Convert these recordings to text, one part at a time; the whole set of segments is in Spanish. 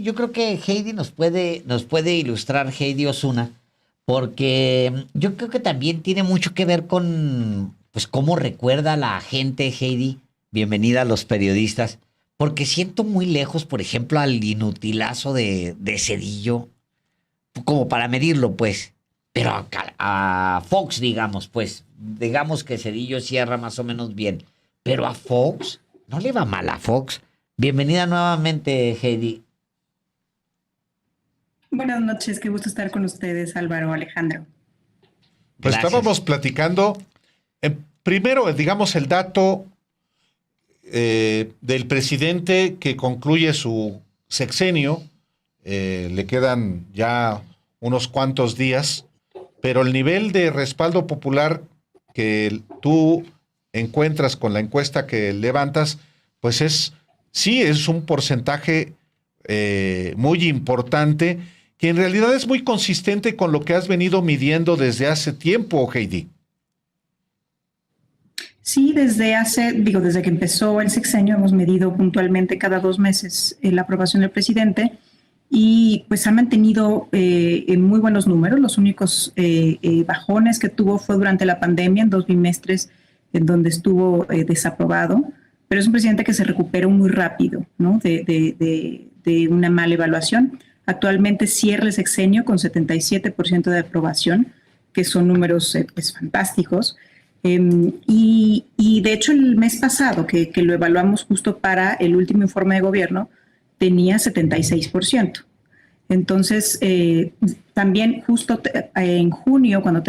yo creo que Heidi nos puede ilustrar, Heidi Osuna, porque yo creo que también tiene mucho que ver con, pues, cómo recuerda la gente, Heidi. Bienvenida a los periodistas, porque siento muy lejos, por ejemplo, al inutilazo de Cedillo, como para medirlo, pues. Pero a Fox, digamos que Cedillo cierra más o menos bien. Pero a Fox, no le va mal a Fox. Bienvenida nuevamente, Heidi. Buenas noches, qué gusto estar con ustedes, Álvaro, Alejandro. Pues Gracias. estábamos platicando, primero, digamos, el dato del presidente que concluye su sexenio. Le quedan ya unos cuantos días, pero el nivel de respaldo popular que tú encuentras con la encuesta que levantas, pues sí, es un porcentaje muy importante, que en realidad es muy consistente con lo que has venido midiendo desde hace tiempo, Heidi. Sí, desde que empezó el sexenio hemos medido puntualmente cada 2 meses la aprobación del presidente y pues ha mantenido en muy buenos números. Los únicos bajones que tuvo fue durante la pandemia, en 2 bimestres en donde estuvo desaprobado, pero es un presidente que se recuperó muy rápido, ¿no? De una mala evaluación. Actualmente cierra el sexenio con 77% de aprobación, que son números pues, fantásticos. Y de hecho el mes pasado, que lo evaluamos justo para el último informe de gobierno, tenía 76%. Entonces, también justo en junio, cuando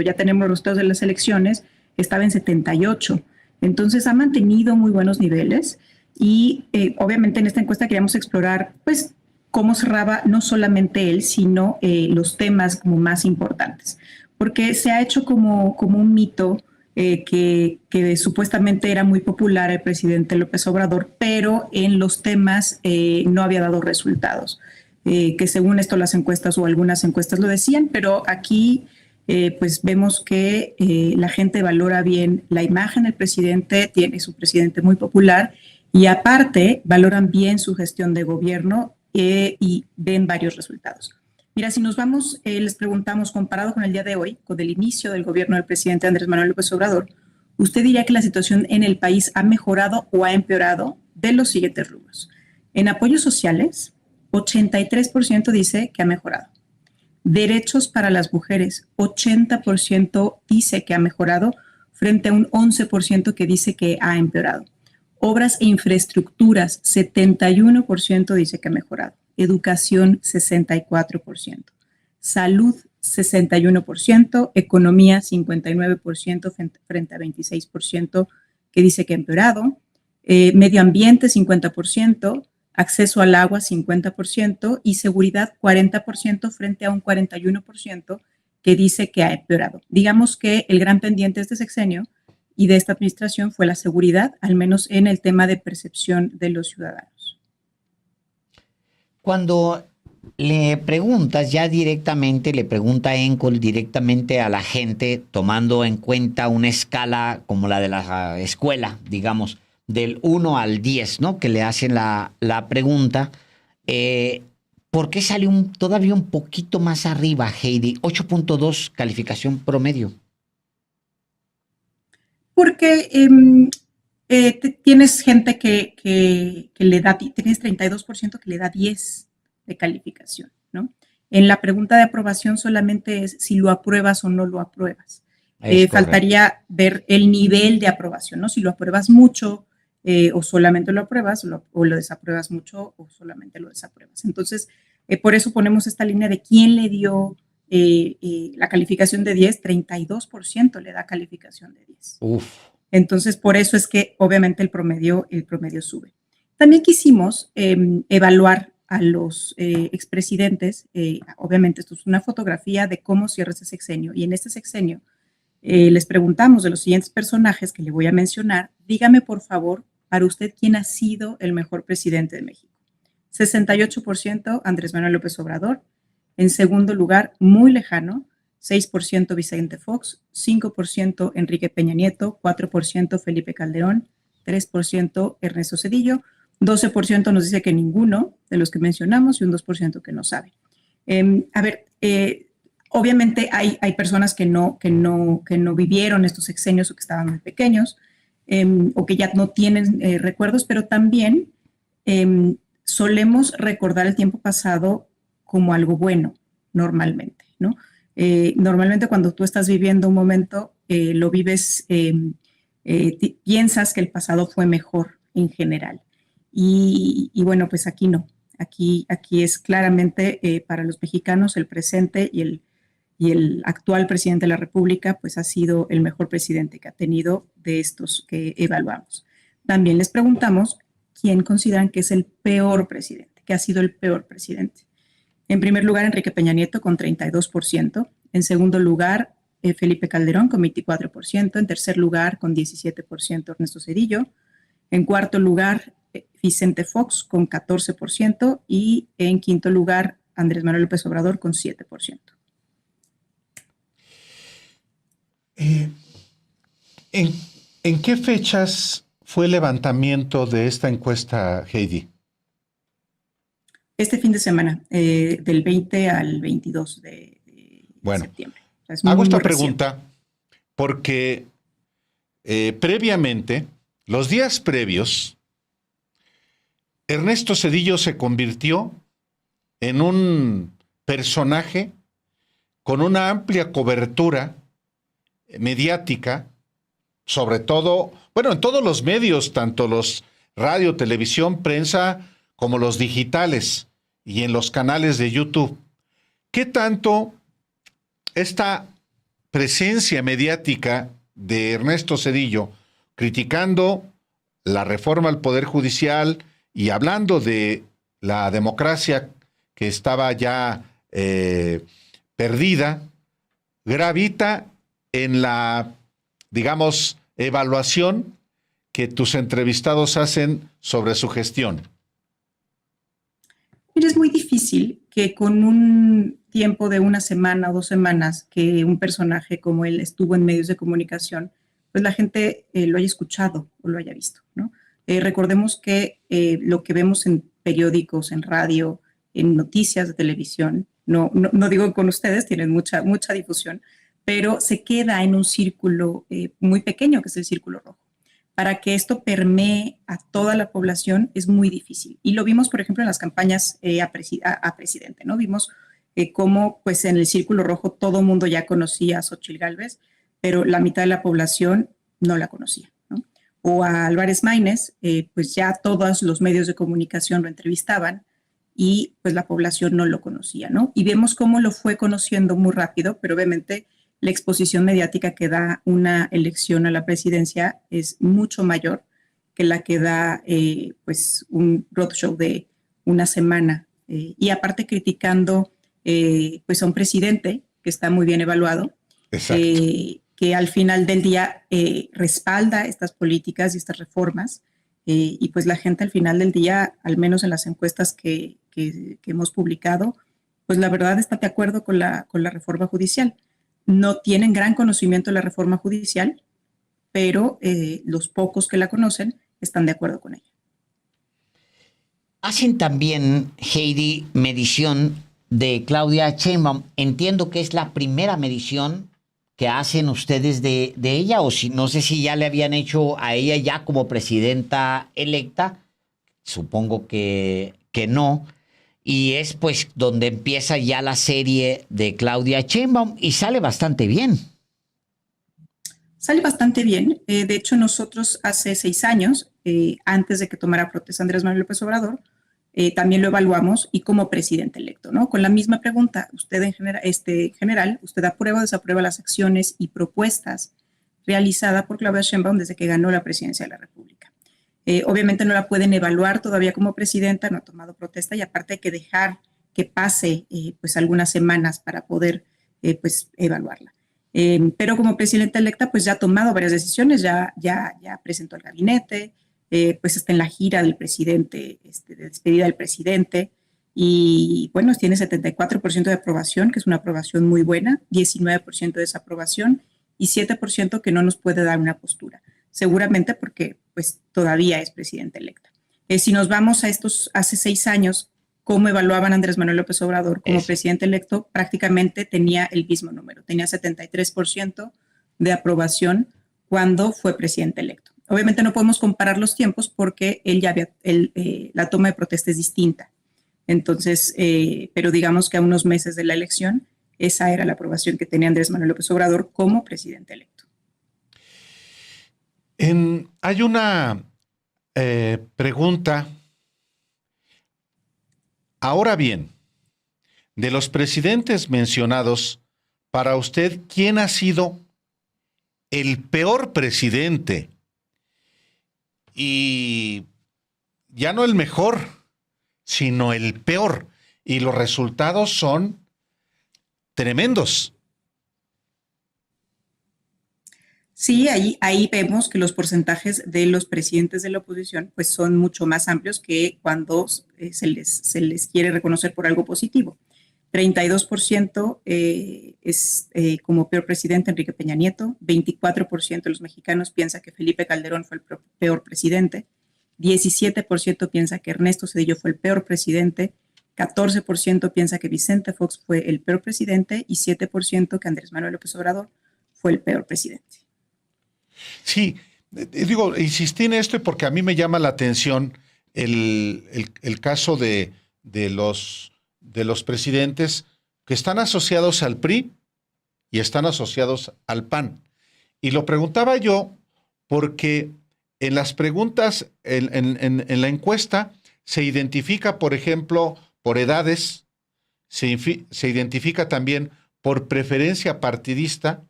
ya tenemos los resultados de las elecciones, estaba en 78. Entonces, ha mantenido muy buenos niveles y obviamente en esta encuesta queríamos explorar, pues, cómo cerraba no solamente él, sino los temas como más importantes. Porque se ha hecho como un mito que supuestamente era muy popular el presidente López Obrador, pero en los temas no había dado resultados. Que según esto las encuestas o algunas encuestas lo decían, pero aquí pues vemos que la gente valora bien la imagen del presidente, es un presidente muy popular y aparte valoran bien su gestión de gobierno y ven varios resultados. Mira, si nos vamos, les preguntamos, comparado con el día de hoy, con el inicio del gobierno del presidente Andrés Manuel López Obrador, ¿usted diría que la situación en el país ha mejorado o ha empeorado? De los siguientes rubros. En apoyos sociales, 83% dice que ha mejorado. Derechos para las mujeres, 80% dice que ha mejorado frente a un 11% que dice que ha empeorado. Obras e infraestructuras, 71% dice que ha mejorado. Educación, 64%. Salud, 61%. Economía, 59% frente a 26% que dice que ha empeorado. Medio ambiente, 50%. Acceso al agua, 50%. Y seguridad, 40% frente a un 41% que dice que ha empeorado. Digamos que el gran pendiente de este sexenio y de esta administración fue la seguridad, al menos en el tema de percepción de los ciudadanos. Cuando le preguntas ya directamente, le pregunta Encol directamente a la gente, tomando en cuenta una escala como la de la escuela, digamos, del 1 al 10, ¿no? Que le hacen la pregunta. eh, ¿Por qué sale todavía un poquito más arriba, Heidi? 8.2 calificación promedio. Porque tienes gente que le da, tienes 32% que le da 10 de calificación, ¿no? En la pregunta de aprobación solamente es si lo apruebas o no lo apruebas. Es correcto. Faltaría ver el nivel de aprobación, ¿no? Si lo apruebas mucho o solamente lo apruebas o lo desapruebas mucho o solamente lo desapruebas. Entonces, por eso ponemos esta línea de quién le dio la calificación de 10, 32% le da calificación de 10. Uf. Entonces, por eso es que obviamente el promedio sube. También quisimos evaluar a los expresidentes. Obviamente, esto es una fotografía de cómo cierra ese sexenio. Y en este sexenio les preguntamos de los siguientes personajes que le voy a mencionar. Dígame, por favor, para usted, ¿quién ha sido el mejor presidente de México? 68% Andrés Manuel López Obrador. En segundo lugar, muy lejano, 6% Vicente Fox, 5% Enrique Peña Nieto, 4% Felipe Calderón, 3% Ernesto Zedillo. 12% nos dice que ninguno de los que mencionamos y un 2% que no sabe. Obviamente hay personas que no vivieron estos sexenios o que estaban muy pequeños o que ya no tienen recuerdos, pero también solemos recordar el tiempo pasado como algo bueno, normalmente, ¿no? Normalmente cuando tú estás viviendo un momento, lo vives, piensas que el pasado fue mejor en general. Y bueno, pues aquí no. Aquí es claramente para los mexicanos el presente y el actual presidente de la República pues ha sido el mejor presidente que ha tenido de estos que evaluamos. También les preguntamos quién consideran que es el peor presidente, que ha sido el peor presidente. En primer lugar, Enrique Peña Nieto con 32%. En segundo lugar, Felipe Calderón con 24%. En tercer lugar, con 17%, Ernesto Zedillo. En cuarto lugar, Vicente Fox con 14%. Y en quinto lugar, Andrés Manuel López Obrador con 7%. ¿En qué fechas fue el levantamiento de esta encuesta, Heidi? Este fin de semana, del 20 al 22 de septiembre. O sea, hago esta pregunta porque previamente, los días previos, Ernesto Zedillo se convirtió en un personaje con una amplia cobertura mediática, sobre todo, bueno, en todos los medios, tanto los radio, televisión, prensa, como los digitales y en los canales de YouTube. ¿Qué tanto esta presencia mediática de Ernesto Zedillo criticando la reforma al Poder Judicial y hablando de la democracia que estaba ya perdida, gravita en la, digamos, evaluación que tus entrevistados hacen sobre su gestión? Mira, es muy difícil que con un tiempo de una semana o 2 semanas que un personaje como él estuvo en medios de comunicación, pues la gente lo haya escuchado o lo haya visto, ¿no? Recordemos que lo que vemos en periódicos, en radio, en noticias de televisión, no digo con ustedes, tienen mucha difusión, pero se queda en un círculo muy pequeño, que es el círculo rojo. Para que esto permee a toda la población es muy difícil. Y lo vimos, por ejemplo, en las campañas a presidente, ¿no? Vimos cómo, pues, en el círculo rojo todo el mundo ya conocía a Xóchitl Gálvez, pero la mitad de la población no la conocía, ¿no? O a Álvarez Maínez, pues ya todos los medios de comunicación lo entrevistaban y pues la población no lo conocía, ¿no? Y vemos cómo lo fue conociendo muy rápido, pero obviamente la exposición mediática que da una elección a la presidencia es mucho mayor que la que da pues un roadshow de una semana. Y aparte criticando pues a un presidente que está muy bien evaluado, que al final del día respalda estas políticas y estas reformas. Y pues la gente al final del día, al menos en las encuestas que hemos publicado, pues la verdad está de acuerdo con la reforma judicial. No tienen gran conocimiento de la reforma judicial, pero los pocos que la conocen están de acuerdo con ella. Hacen también, Heidi, medición de Claudia Sheinbaum. Entiendo que es la primera medición que hacen ustedes de ella, o si no sé si ya le habían hecho a ella ya como presidenta electa. Supongo que no. Y es pues donde empieza ya la serie de Claudia Sheinbaum y sale bastante bien. Sale bastante bien. De hecho, nosotros hace 6 años, antes de que tomara protesta Andrés Manuel López Obrador, también lo evaluamos y como presidente electo, ¿no? Con la misma pregunta, usted en general, ¿usted aprueba o desaprueba las acciones y propuestas realizadas por Claudia Sheinbaum desde que ganó la presidencia de la República? Obviamente no la pueden evaluar todavía como presidenta, no ha tomado protesta y aparte hay que dejar que pase pues algunas semanas para poder pues evaluarla. Pero como presidenta electa pues ya ha tomado varias decisiones, ya presentó el gabinete, pues está en la gira del presidente, de despedida del presidente y bueno, tiene 74% de aprobación, que es una aprobación muy buena, 19% de desaprobación y 7% que no nos puede dar una postura. Seguramente porque pues todavía es presidenta electa. Si nos vamos a estos hace 6 años, cómo evaluaban a Andrés Manuel López Obrador como presidente electo, prácticamente tenía el mismo número, tenía 73% de aprobación cuando fue presidente electo. Obviamente no podemos comparar los tiempos porque él ya había, la toma de protesta es distinta. Entonces, pero digamos que a unos meses de la elección, esa era la aprobación que tenía Andrés Manuel López Obrador como presidente electo. Hay una pregunta. Ahora bien, de los presidentes mencionados, para usted, ¿quién ha sido el peor presidente? Y ya no el mejor, sino el peor. Y los resultados son tremendos. Sí, ahí vemos que los porcentajes de los presidentes de la oposición pues son mucho más amplios que cuando se les quiere reconocer por algo positivo. 32% es como peor presidente Enrique Peña Nieto, 24% de los mexicanos piensa que Felipe Calderón fue el peor presidente, 17% piensa que Ernesto Zedillo fue el peor presidente, 14% piensa que Vicente Fox fue el peor presidente y 7% que Andrés Manuel López Obrador fue el peor presidente. Sí, digo, insistí en esto porque a mí me llama la atención el caso de los presidentes que están asociados al PRI y están asociados al PAN. Y lo preguntaba yo porque en las preguntas, en la encuesta, se identifica, por ejemplo, por edades, se identifica también por preferencia partidista,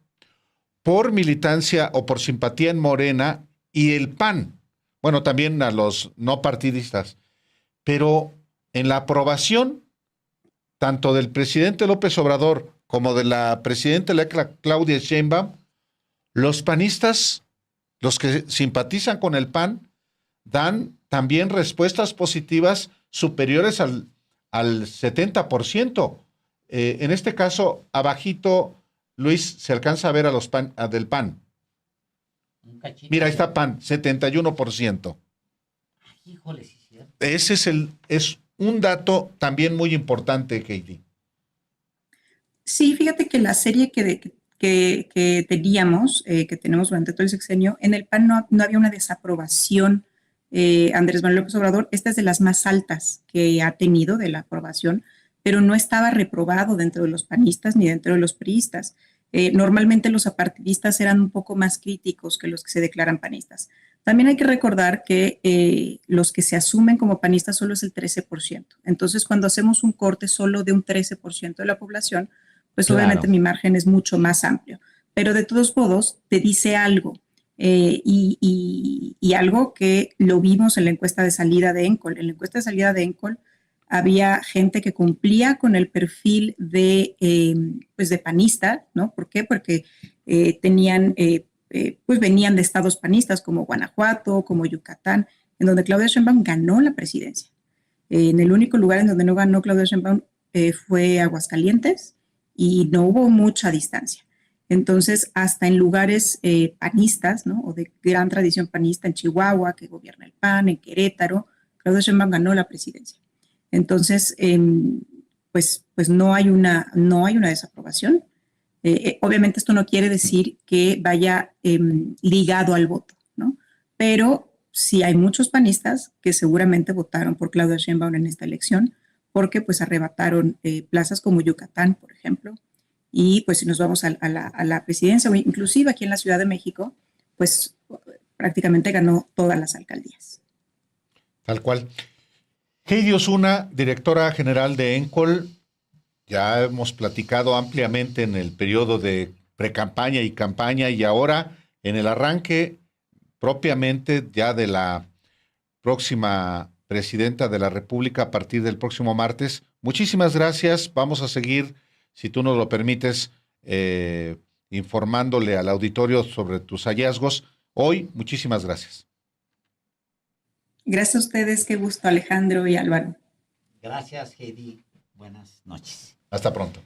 por militancia o por simpatía en Morena y el PAN. Bueno, también a los no partidistas. Pero en la aprobación, tanto del presidente López Obrador como de la presidenta Claudia Sheinbaum, los panistas, los que simpatizan con el PAN, dan también respuestas positivas superiores al 70%. En este caso, abajito, Luis, se alcanza a ver a del PAN. Mira, ahí está PAN, 71%. Híjole, sí, cierto. Ese es un dato también muy importante, Katie. Sí, fíjate que la serie que teníamos, que tenemos durante todo el sexenio, en el PAN no había una desaprobación. Andrés Manuel López Obrador, esta es de las más altas que ha tenido de la aprobación, pero no estaba reprobado dentro de los panistas ni dentro de los priistas. Normalmente los apartidistas eran un poco más críticos que los que se declaran panistas. También hay que recordar que los que se asumen como panistas solo es el 13%. Entonces, cuando hacemos un corte solo de un 13% de la población, pues claro, obviamente mi margen es mucho más amplio. Pero de todos modos, te dice algo. Y algo que lo vimos en la encuesta de salida de ENCOL. En la encuesta de salida de ENCOL había gente que cumplía con el perfil pues de panista, ¿no? ¿Por qué? Porque pues venían de estados panistas como Guanajuato, como Yucatán, en donde Claudia Sheinbaum ganó la presidencia. En el único lugar en donde no ganó Claudia Sheinbaum fue Aguascalientes y no hubo mucha distancia. Entonces, hasta en lugares panistas, ¿no? O de gran tradición panista, en Chihuahua, que gobierna el PAN, en Querétaro, Claudia Sheinbaum ganó la presidencia. Entonces, pues no hay una desaprobación. Obviamente esto no quiere decir que vaya ligado al voto, ¿no? Pero sí hay muchos panistas que seguramente votaron por Claudia Sheinbaum en esta elección porque pues arrebataron plazas como Yucatán, por ejemplo, y pues si nos vamos a la presidencia o inclusive aquí en la Ciudad de México, pues prácticamente ganó todas las alcaldías. Tal cual. Heidi Osuna, directora general de ENCOL, ya hemos platicado ampliamente en el periodo de precampaña y campaña y ahora en el arranque propiamente ya de la próxima presidenta de la República a partir del próximo martes. Muchísimas gracias. Vamos a seguir, si tú nos lo permites, informándole al auditorio sobre tus hallazgos. Hoy, muchísimas gracias. Gracias a ustedes, qué gusto, Alejandro y Álvaro. Gracias, Heidi. Buenas noches. Hasta pronto.